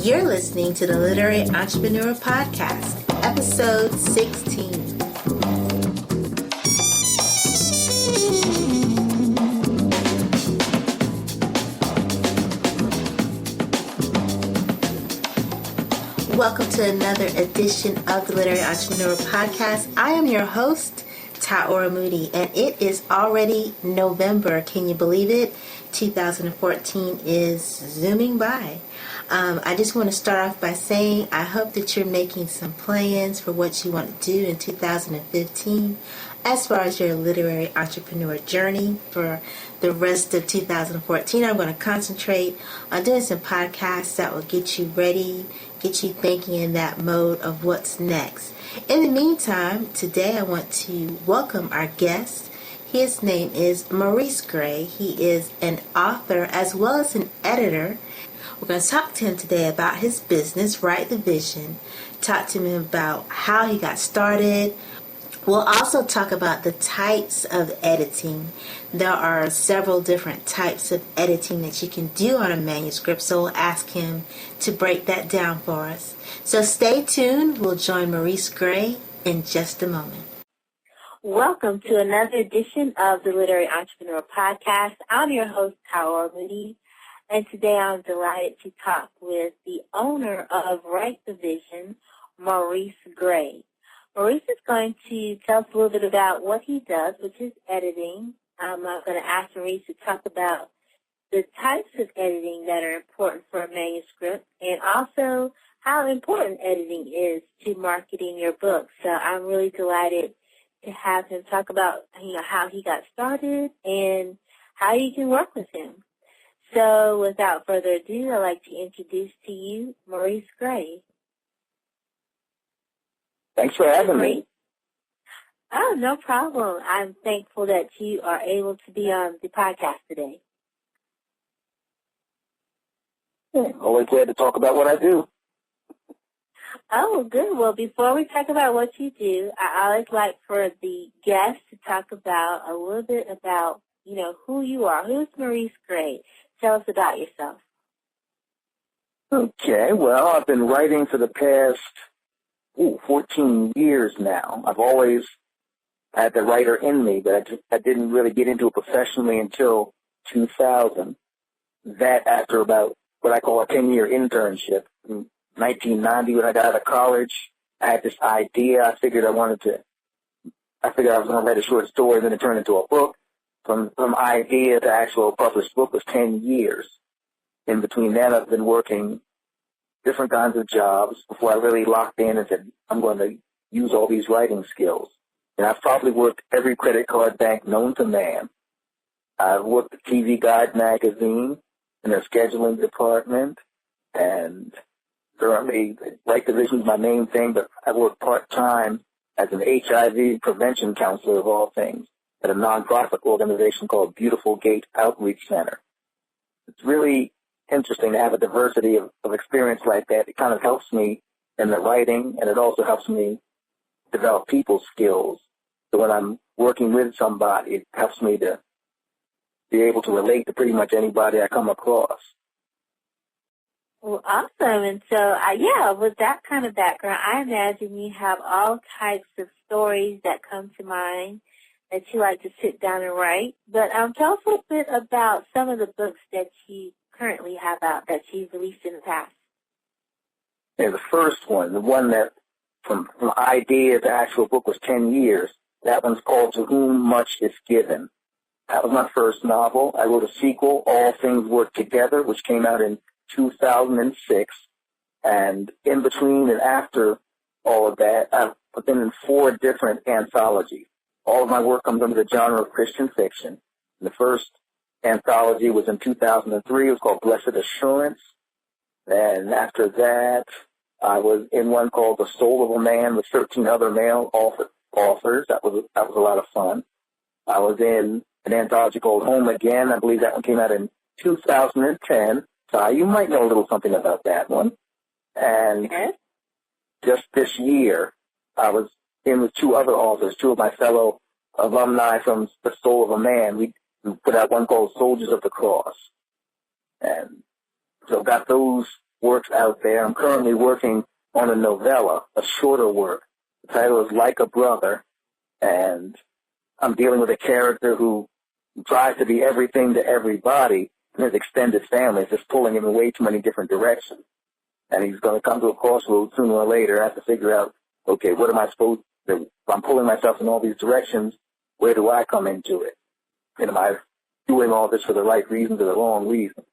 You're listening to the Literary Entrepreneur Podcast, episode 16. Welcome to another edition of the Literary Entrepreneur Podcast. I am your host, Taora Moody, and it is already November. Can you believe it? 2014 is zooming by. I just want to start off by saying I hope that you're making some plans for what you want to do in 2015 as far as your literary entrepreneur journey. For the rest of 2014, I'm going to concentrate on doing some podcasts that will get you ready, get you thinking in that mode of what's next. In the meantime, today I want to welcome our guest. His name is Maurice Gray. He is an author as well as an editor. We're going to talk to him today about his business, Write the Vision, talk to him about how he got started. We'll also talk about the types of editing. There are several different types of editing that you can do on a manuscript, so we'll ask him to break that down for us. So stay tuned. We'll join Maurice Gray in just a moment. Welcome to another edition of the Literary Entrepreneur Podcast. I'm your host, Taora Moody, and today I'm delighted to talk with the owner of Write the Vision, Maurice Gray. Maurice is going to tell us a little bit about what he does, which is editing. I'm going to ask Maurice to talk about the types of editing that are important for a manuscript and also how important editing is to marketing your book. So I'm really delighted to have him talk about how he got started and how you can work with him. So without further ado, I'd like to introduce to you Maurice Gray. Thanks for having me. Oh, no problem. I'm thankful that you are able to be on the podcast today. Always glad to talk about what I do. Oh, good. Well, before we talk about what you do, I always like for the guests to talk about a little bit about, who you are. Who's Maurice Gray? Tell us about yourself. Okay, well, I've been writing for the past 14 years now. I've always had the writer in me, but I didn't really get into it professionally until 2000. That after about what I call a 10-year internship. In 1990, when I got out of college, I had this idea. I figured I was going to write a short story, and then it turned into a book. From idea to actual published book was 10 years. In between that, I've been working different kinds of jobs before I really locked in and said, I'm going to use all these writing skills. And I've probably worked every credit card bank known to man. I've worked at TV Guide magazine in their scheduling department, and currently Write the Vision is my main thing, but I work part-time as an HIV prevention counselor of all things at a nonprofit organization called Beautiful Gate Outreach Center. It's really interesting to have a diversity of experience like that. It kind of helps me in the writing, and it also helps me develop people skills. So when I'm working with somebody, it helps me to be able to relate to pretty much anybody I come across. Well, awesome. And so, with that kind of background, I imagine you have all types of stories that come to mind that you like to sit down and write. But tell us a little bit about some of the books that you currently have out that you've released in the past. Yeah, the first one, the one that from idea to actual book was 10 years, that one's called To Whom Much Is Given. That was my first novel. I wrote a sequel, All Things Work Together, which came out in 2006. And in between and after all of that, I've been in 4 different anthologies. All of my work comes under the genre of Christian fiction. The first anthology was in 2003. It was called Blessed Assurance. And after that, I was in one called The Soul of a Man with 13 other male authors. That was a lot of fun. I was in an anthology called Home Again. I believe that one came out in 2010. So you might know a little something about that one. And just this year, I was in with 2 other authors, 2 of my fellow alumni from The Soul of a Man. We put out one called Soldiers of the Cross. And so got those works out there. I'm currently working on a novella, a shorter work. The title is Like a Brother, and I'm dealing with a character who tries to be everything to everybody, and his extended family is just pulling him in way too many different directions. And he's going to come to a crossroads sooner or later. I have to figure out, okay, what am I supposed to do? If I'm pulling myself in all these directions, where do I come into it? And am I doing all this for the right reasons or the wrong reasons?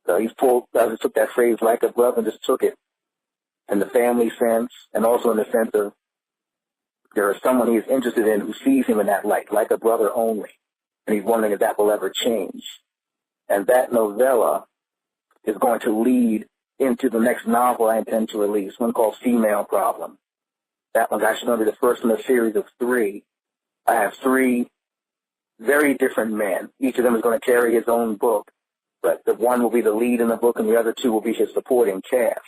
So I just took that phrase, like a brother, and just took it in the family sense, and also in the sense of there is someone he is interested in who sees him in that light, like a brother only. And he's wondering if that will ever change. And that novella is going to lead into the next novel I intend to release, one called Female Problem. That one's actually going to be the first in a series of 3. I have 3 very different men. Each of them is going to carry his own book, but the one will be the lead in the book, and the other 2 will be his supporting cast.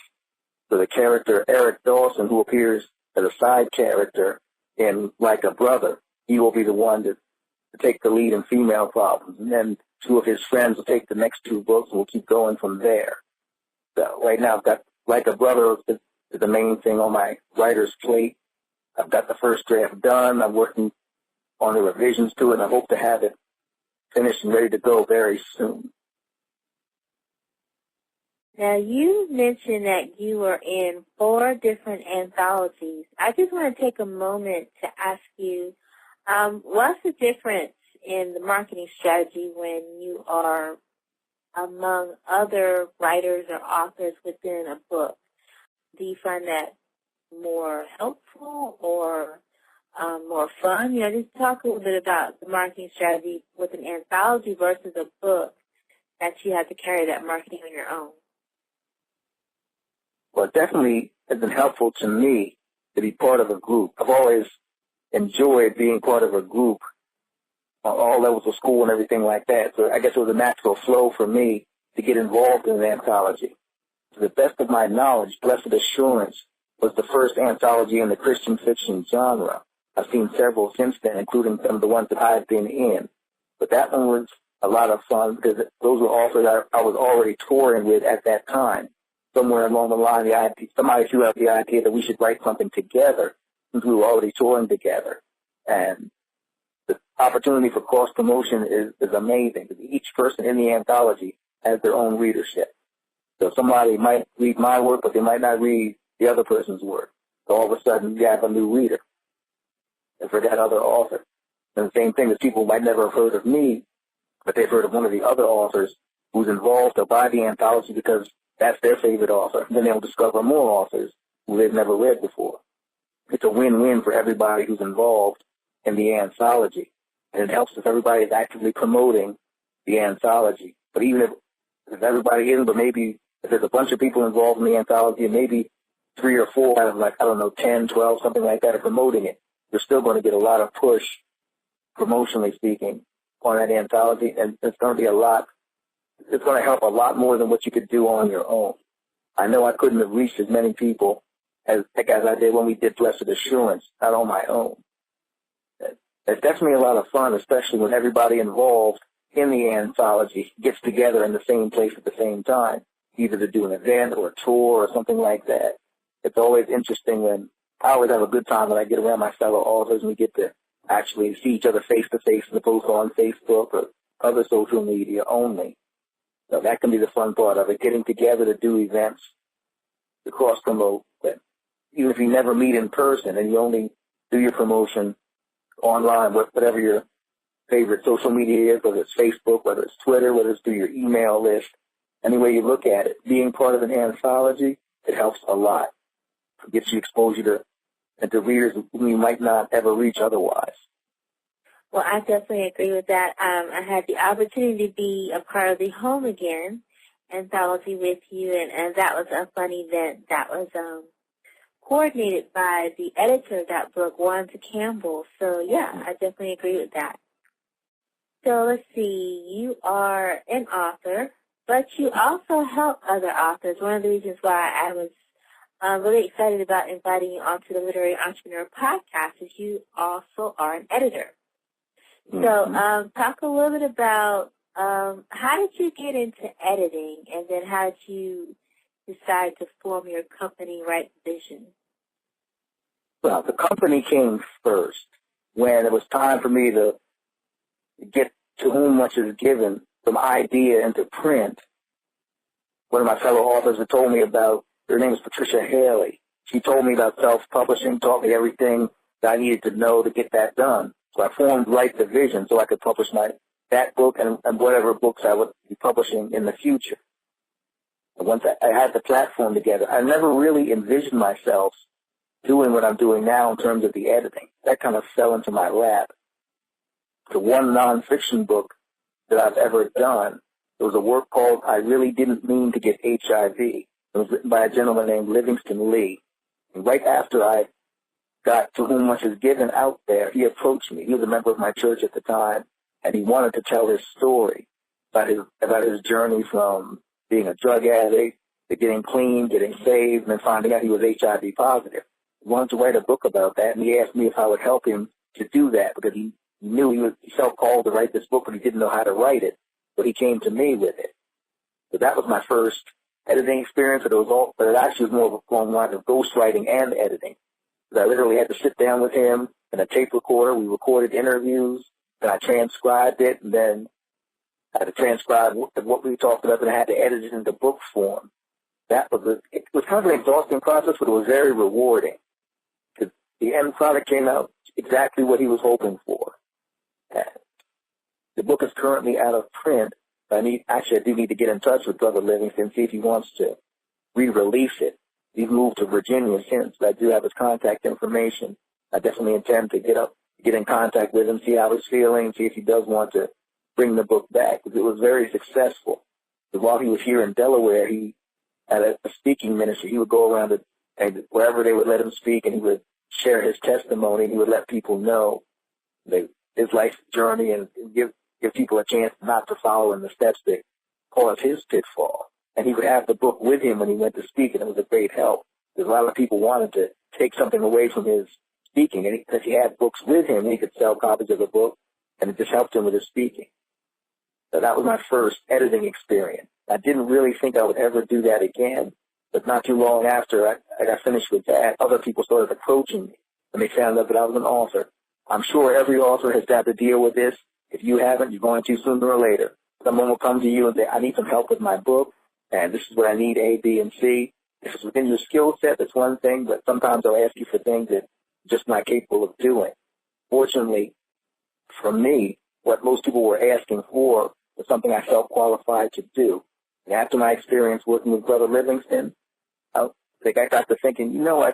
So the character Eric Dawson, who appears as a side character in Like a Brother, he will be the one to take the lead in Female Problems. And then 2 of his friends will take the next 2 books, and we'll keep going from there. So right now I've got Like a Brother is the main thing on my writer's plate. I've got the first draft done. I'm working on the revisions to it, and I hope to have it finished and ready to go very soon. Now, you mentioned that you were in 4 different anthologies. I just want to take a moment to ask you, what's the difference in the marketing strategy when you are among other writers or authors within a book? Do you find that more helpful or more fun? Just talk a little bit about the marketing strategy with an anthology versus a book that you have to carry that marketing on your own. Well, it definitely has been helpful to me to be part of a group. I've always enjoyed being part of a group on all levels of school and everything like that. So I guess it was a natural flow for me to get involved in an anthology. To the best of my knowledge, Blessed Assurance was the first anthology in the Christian fiction genre. I've seen several since then, including some of the ones that I've been in. But that one was a lot of fun because those were authors I was already touring with at that time. Somewhere along the line, somebody threw out the idea that we should write something together since we were already touring together. And the opportunity for cross-promotion is amazing. Each person in the anthology has their own readership. So somebody might read my work, but they might not read the other person's work. So all of a sudden, you have a new reader. And for that other author. And the same thing is people might never have heard of me, but they've heard of one of the other authors who's involved to buy the anthology because that's their favorite author. Then they'll discover more authors who they've never read before. It's a win-win for everybody who's involved in the anthology. And it helps if everybody is actively promoting the anthology. But even if everybody isn't, but maybe if there's a bunch of people involved in the anthology and maybe 3 or 4 out of 10, 12, something like that are promoting it, you're still going to get a lot of push, promotionally speaking, on that anthology. And it's going to be it's going to help a lot more than what you could do on your own. I know I couldn't have reached as many people as I did when we did Blessed Assurance, not on my own. It's definitely a lot of fun, especially when everybody involved in the anthology gets together in the same place at the same time, either to do an event or a tour or something like that. It's always interesting I always have a good time when I get around my fellow authors and we get to actually see each other face-to-face as opposed to on Facebook or other social media only. So that can be the fun part of it, getting together to do events, to cross-promote. But even if you never meet in person and you only do your promotion online, whatever your favorite social media is, whether it's Facebook, whether it's Twitter, whether it's through your email list, any way you look at it, being part of an anthology, it helps a lot. It gets you exposure to readers whom you might not ever reach otherwise. Well, I definitely agree with that. I had the opportunity to be a part of the Home Again anthology with you, and that was a fun event that was coordinated by the editor of that book, Wanda Campbell. So, yeah, I definitely agree with that. So, let's see. You are an author, but you also help other authors. One of the reasons why I was really excited about inviting you onto the Literary Entrepreneur Podcast is you also are an editor. So talk a little bit about how did you get into editing, and then how did you decide to form your company, Right Vision? Well, the company came first. When it was time for me to get To Whom Much Is Given from idea into print, one of my fellow authors had told me about, her name is Patricia Haley. She told me about self-publishing, taught me everything that I needed to know to get that done. So I formed Right Vision so I could publish that book and whatever books I would be publishing in the future. And once I had the platform together, I never really envisioned myself doing what I'm doing now in terms of the editing. That kind of fell into my lap. The one nonfiction book that I've ever done, there was a work called I Really Didn't Mean to Get HIV. It was written by a gentleman named Livingston Lee. And right after I got To Whom Much Is Given out there, he approached me. He was a member of my church at the time, and he wanted to tell his story about his journey from being a drug addict to getting clean, getting saved, and then finding out he was HIV positive. He wanted to write a book about that, and he asked me if I would help him to do that because he knew he felt called to write this book, but he didn't know how to write it. But he came to me with it. So that was my first editing experience, but it actually was more along the lines of ghostwriting and editing. I literally had to sit down with him and a tape recorder. We recorded interviews, and I transcribed it, and then I had to transcribe what we talked about, and I had to edit it into book form. It was kind of an exhausting process, but it was very rewarding. The end product came out exactly what he was hoping for. The book is currently out of print. I do need to get in touch with Brother Livingston, see if he wants to re-release it. He's moved to Virginia since, but I do have his contact information. I definitely intend to get in contact with him, see how he's feeling, see if he does want to bring the book back, because it was very successful. Because while he was here in Delaware, he had a speaking ministry. He would go around and wherever they would let him speak, and he would share his testimony, and he would let people know his life journey and give people a chance not to follow in the steps that caused his pitfall. And he would have the book with him when he went to speak, and it was a great help. Because a lot of people wanted to take something away from his speaking, and because he had books with him, he could sell copies of the book, and it just helped him with his speaking. So that was my first editing experience. I didn't really think I would ever do that again, but not too long after I got finished with that, other people started approaching me, and they found out that I was an author. I'm sure every author has had to deal with this. If you haven't, you're going to sooner or later. Someone will come to you and say, I need some help with my book, and this is what I need, A, B, and C. If it's within your skill set, that's one thing, but sometimes they'll ask you for things that you're just not capable of doing. Fortunately, for me, what most people were asking for was something I felt qualified to do. And after my experience working with Brother Livingston, I got to thinking, I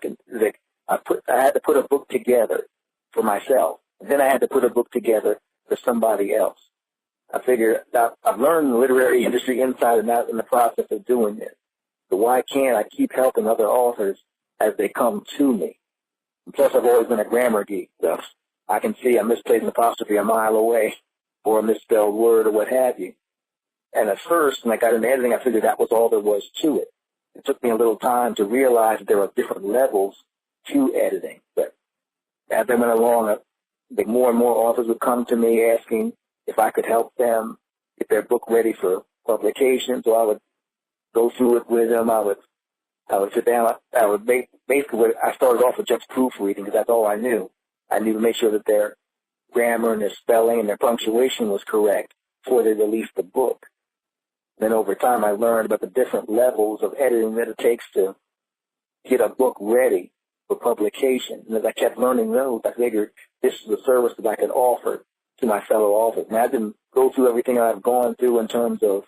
had to put a book together for myself. And then I had to put a book together for somebody else. I figured I've learned the literary industry inside and out in the process of doing this. So why can't I keep helping other authors as they come to me? And plus, I've always been a grammar geek, so I can see a misplaced apostrophe a mile away or a misspelled word or what have you. And at first, when I got into editing, I figured that was all there was to it. It took me a little time to realize that there are different levels to editing. But as I went along, I think more and more authors would come to me asking if I could help them get their book ready for publication. So I would go through it with them. I would sit down. Basically, I started off with just proofreading because that's all I knew. I knew to make sure that their grammar and their spelling and their punctuation was correct before they released the book. Then over time, I learned about the different levels of editing that it takes to get a book ready for publication. And as I kept learning those, I figured this is a service that I could offer to my fellow authors. And I didn't go through everything I've gone through in terms of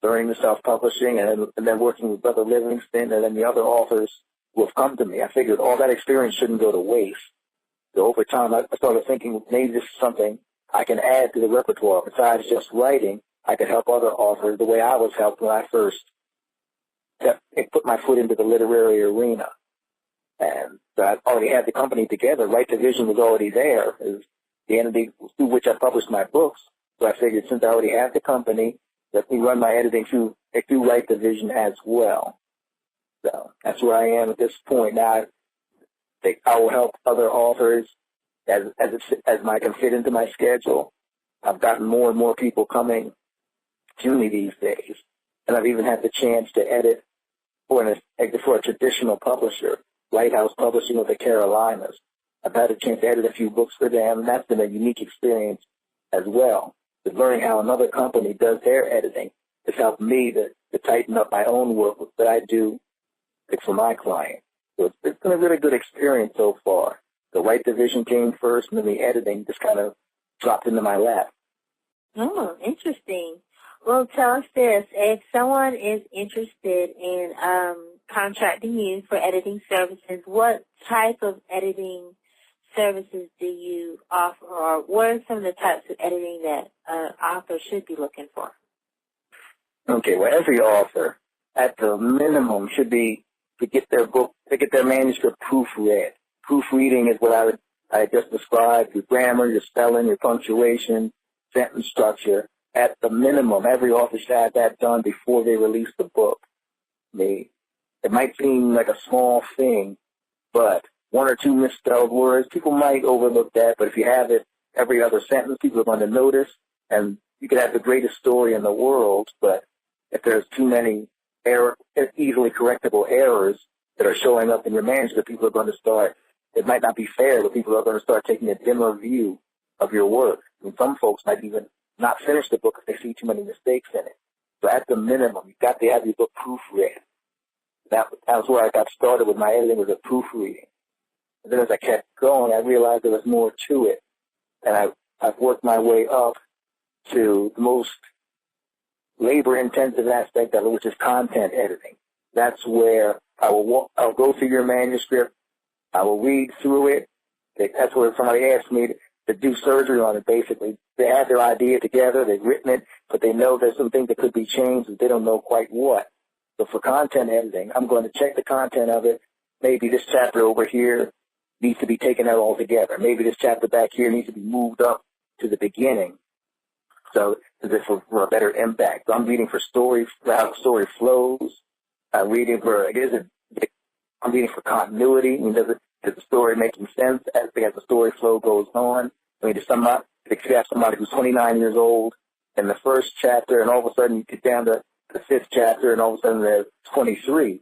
learning the self-publishing and then working with Brother Livingston and then the other authors who have come to me. I figured all that experience shouldn't go to waste. So over time, I started thinking maybe this is something I can add to the repertoire. Besides just writing, I could help other authors the way I was helped when I first put my foot into the literary arena. And so I already had the company together. Right Vision was already there, is the entity through which I published my books. So I figured since I already had the company, let me run my editing through Right Vision as well. So that's where I am at this point. Now I think I will help other authors as I can fit into my schedule. I've gotten more and more people coming to me these days. And I've even had the chance to edit for a traditional publisher, Lighthouse Publishing of the Carolinas. I've had a chance to edit a few books for them, and that's been a unique experience as well. But learning how another company does their editing has helped me to tighten up my own work that I do for my client. So it's been a really good experience so far. The right division came first, and then the editing just kind of dropped into my lap. Oh, interesting. Well, tell us this. If someone is interested in contracting you for editing services, what type of editing services do you offer, or what are some of the types of editing that an author should be looking for? Okay, well, every author, at the minimum, should be to get their manuscript proofread. Proofreading is what I just described: your grammar, your spelling, your punctuation, sentence structure. At the minimum, every author should have that done before they release the book. It might seem like a small thing, but one or two misspelled words, people might overlook that, but if you have it every other sentence, people are going to notice, and you could have the greatest story in the world, but if there's too many easily correctable errors that are showing up in your manuscript, people are going to start, it might not be fair, but people are going to start taking a dimmer view of your work. I mean, some folks might even not finish the book if they see too many mistakes in it. So at the minimum, you've got to have your book proofread. That was where I got started with my editing, was a proofreading. And then as I kept going, I realized there was more to it. And I've worked my way up to the most labor-intensive aspect of it, which is content editing. That's where I'll go through your manuscript, I will read through it. That's where somebody asked me to do surgery on it, basically. They have their idea together, they've written it, but they know there's some things that could be changed, and they don't know quite what. So for content editing, I'm going to check the content of it. Maybe this chapter over here needs to be taken out altogether. Maybe this chapter back here needs to be moved up to the beginning, so for a better impact. So I'm reading for how story flows. I'm reading for continuity. I mean, is the story making sense as the story flow goes on? I mean, if you have somebody who's 29 years old in the first chapter, and all of a sudden you get down to the fifth chapter, and all of a sudden they're 23.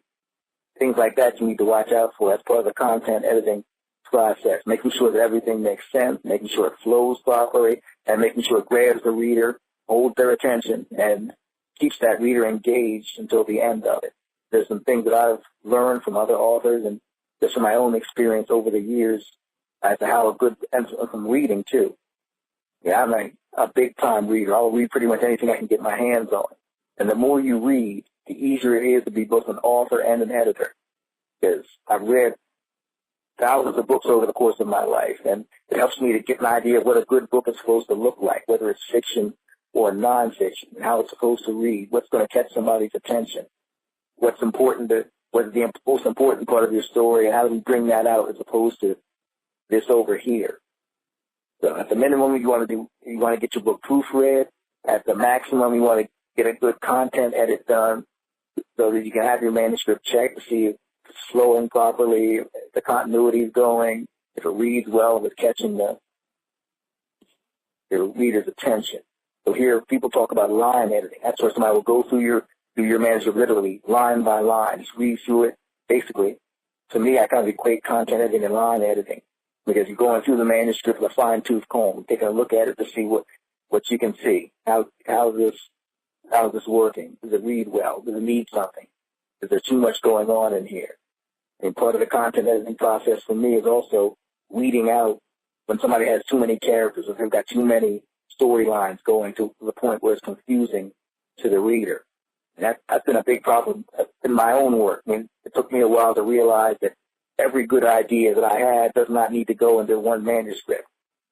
Things like that you need to watch out for as part of the content editing process, making sure that everything makes sense, making sure it flows properly, and making sure it grabs the reader, holds their attention, and keeps that reader engaged until the end of it. There's some things that I've learned from other authors and just from my own experience over the years as to how and from reading too. Yeah, I'm a big-time reader. I'll read pretty much anything I can get my hands on. And the more you read, the easier it is to be both an author and an editor. Because I've read thousands of books over the course of my life, and it helps me to get an idea of what a good book is supposed to look like, whether it's fiction or nonfiction, and how it's supposed to read, what's going to catch somebody's attention, what's the most important part of your story, and how do we bring that out as opposed to this over here. So at the minimum, you want to get your book proofread. At the maximum, you want to get a good content edit done so that you can have your manuscript checked to see if it's flowing properly, if the continuity is going, if it reads well, if it's catching the reader's attention. So here, people talk about line editing. That's where somebody will go through your manuscript literally, line by line, just read through it. Basically, to me, I kind of equate content editing and line editing, because you're going through the manuscript with a fine-tooth comb, taking a look at it to see what you can see. How's this working? Does it read well? Does it need something? Is there too much going on in here? And part of the content editing process for me is also weeding out when somebody has too many characters, or they've got too many storylines going to the point where it's confusing to the reader. And that's been a big problem in my own work. I mean, it took me a while to realize that every good idea that I had does not need to go into one manuscript.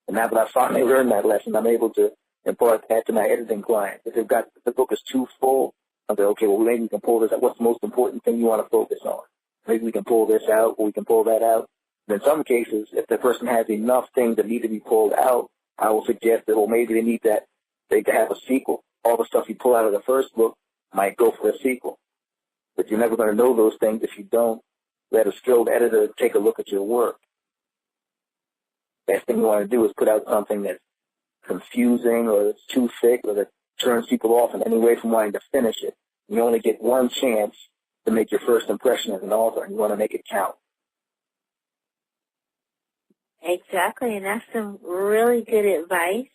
And now that I finally learned that lesson, I'm able to impart that to my editing clients. If the book is too full, I'll say, okay, well, maybe we can pull this out. What's the most important thing you want to focus on? Maybe we can pull this out, or we can pull that out. And in some cases, if the person has enough things that need to be pulled out, I will suggest that, well, maybe they could have a sequel. All the stuff you pull out of the first book might go for a sequel. But you're never going to know those things if you don't let a skilled editor take a look at your work. Best thing you want to do is put out something that's confusing, or that's too thick, or that turns people off in any way from wanting to finish it. You only get one chance to make your first impression as an author, and you want to make it count. Exactly, and that's some really good advice.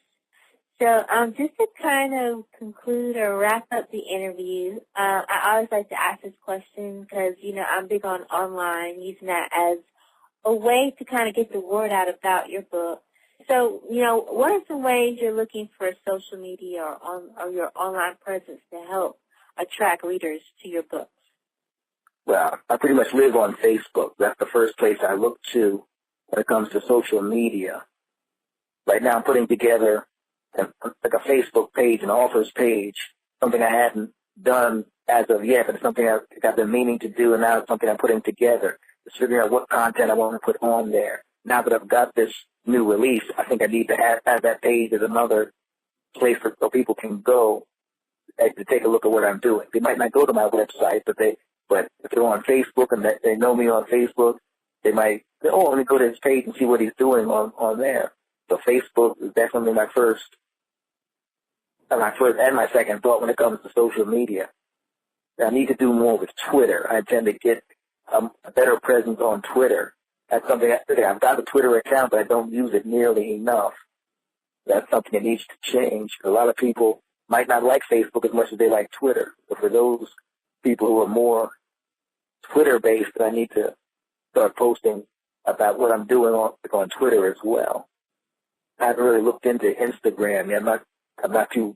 So just to kind of conclude or wrap up the interview, I always like to ask this question because, I'm big on online, using that as a way to kind of get the word out about your book. So, what are some ways you're looking for social media or your online presence to help attract readers to your books? Well, I pretty much live on Facebook. That's the first place I look to when it comes to social media. Right now I'm putting together like a Facebook page, an author's page, something I hadn't done as of yet, but it's something I've been meaning to do, and now it's something I'm putting together. Just figuring out what content I want to put on there. Now that I've got this new release, I think I need to have that page as another place where people can go to take a look at what I'm doing. They might not go to my website, but if they're on Facebook and they know me on Facebook, they might say, oh, let me go to his page and see what he's doing on there. So Facebook is definitely my first and my second thought when it comes to social media. I need to do more with Twitter. I intend to get a better presence on Twitter. That's something I've got a Twitter account, but I don't use it nearly enough. That's something that needs to change. A lot of people might not like Facebook as much as they like Twitter. But for those people who are more Twitter-based, I need to start posting about what I'm doing on Twitter as well. I haven't really looked into Instagram yet. I'm not too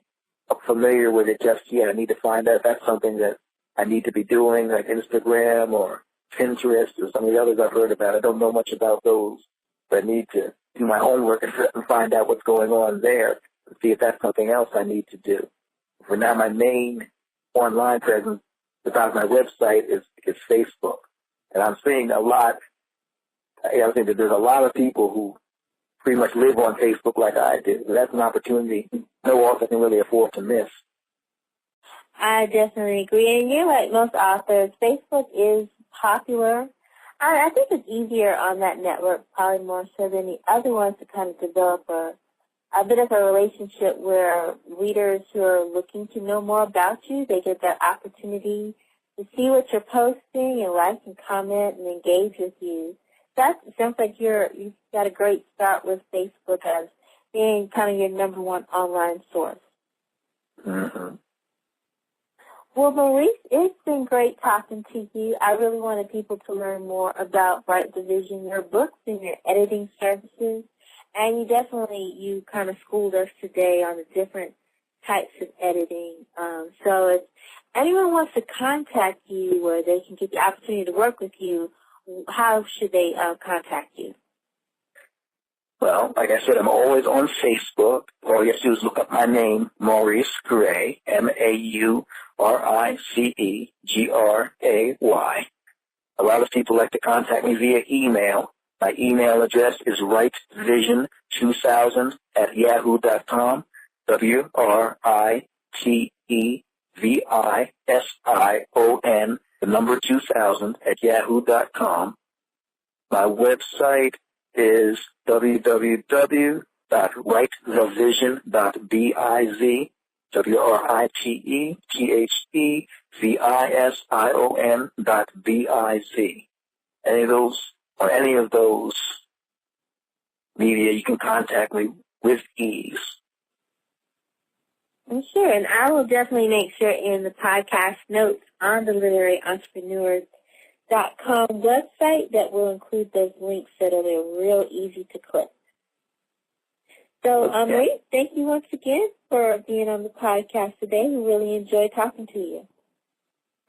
familiar with it just yet. I need to find out if that's something that I need to be doing, like Instagram or Pinterest or some of the others I've heard about. I don't know much about those, but I need to do my homework and find out what's going on there and see if that's something else I need to do. For now, my main online presence, besides my website, is Facebook. And I'm seeing a lot, I think that there's a lot of people who pretty much live on Facebook like I do. So that's an opportunity no author can really afford to miss. I definitely agree. And you're like most authors, Facebook is popular. I think it's easier on that network, probably more so than the other ones, to kind of develop a bit of a relationship where readers who are looking to know more about you, they get that opportunity to see what you're posting and like and comment and engage with you. That sounds like you've got a great start with Facebook as being kind of your number one online source. Mm-hmm. Well, Maurice, it's been great talking to you. I really wanted people to learn more about Write the Vision, your books and your editing services. And you kind of schooled us today on the different types of editing. So if anyone wants to contact you where they can get the opportunity to work with you, how should they contact you? Well, like I said, I'm always on Facebook. All you have to do is look up my name, Maurice Gray, Maurice Gray. A lot of people like to contact me via email. My email address is writevision2000@yahoo.com, WRITEVISION, the number 2000@yahoo.com. My website is www.writethevision.biz, WRITETHEVISION.biz. Any of those media, you can contact me with ease. Sure, and I will definitely make sure in the podcast notes on the literaryentrepreneurs.com website that will include those links that are real easy to click. So, Maurice, thank you once again for being on the podcast today. We really enjoyed talking to you.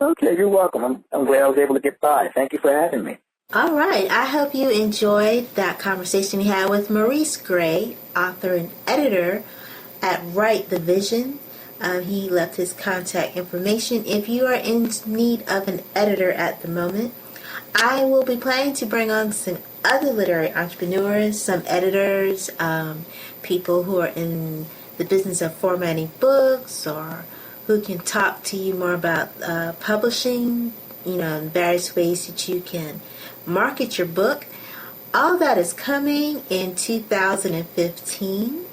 Okay, you're welcome. I'm glad I was able to get by. Thank you for having me. All right. I hope you enjoyed that conversation we had with Maurice Gray, author and editor at Write the Vision. He left his contact information. If you are in need of an editor at the moment, I will be planning to bring on some other literary entrepreneurs, some editors, people who are in the business of formatting books or who can talk to you more about publishing, and various ways that you can market your book. All that is coming in 2015.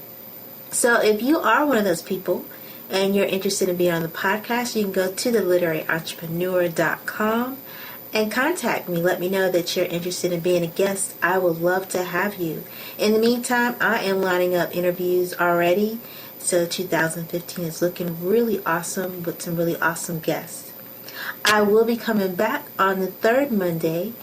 So if you are one of those people and you're interested in being on the podcast, you can go to theliteraryentrepreneur.com and contact me. Let me know that you're interested in being a guest. I would love to have you. In the meantime, I am lining up interviews already. So 2015 is looking really awesome with some really awesome guests. I will be coming back on the third Monday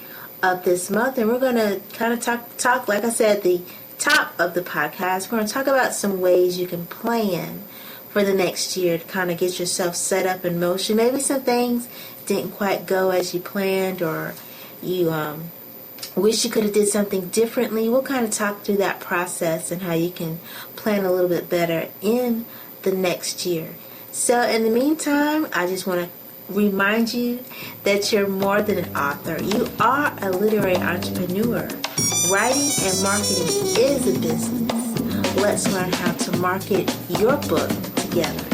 of this month, and we're going to kind of talk, like I said, the top of the podcast. We're going to talk about some ways you can plan for the next year to kind of get yourself set up in motion. Maybe some things didn't quite go as you planned, or you wish you could have did something differently. We'll kind of talk through that process and how you can plan a little bit better in the next year. So in the meantime, I just want to remind you that you're more than an author. You are a literary entrepreneur. Writing and marketing is a business. Let's learn how to market your book together.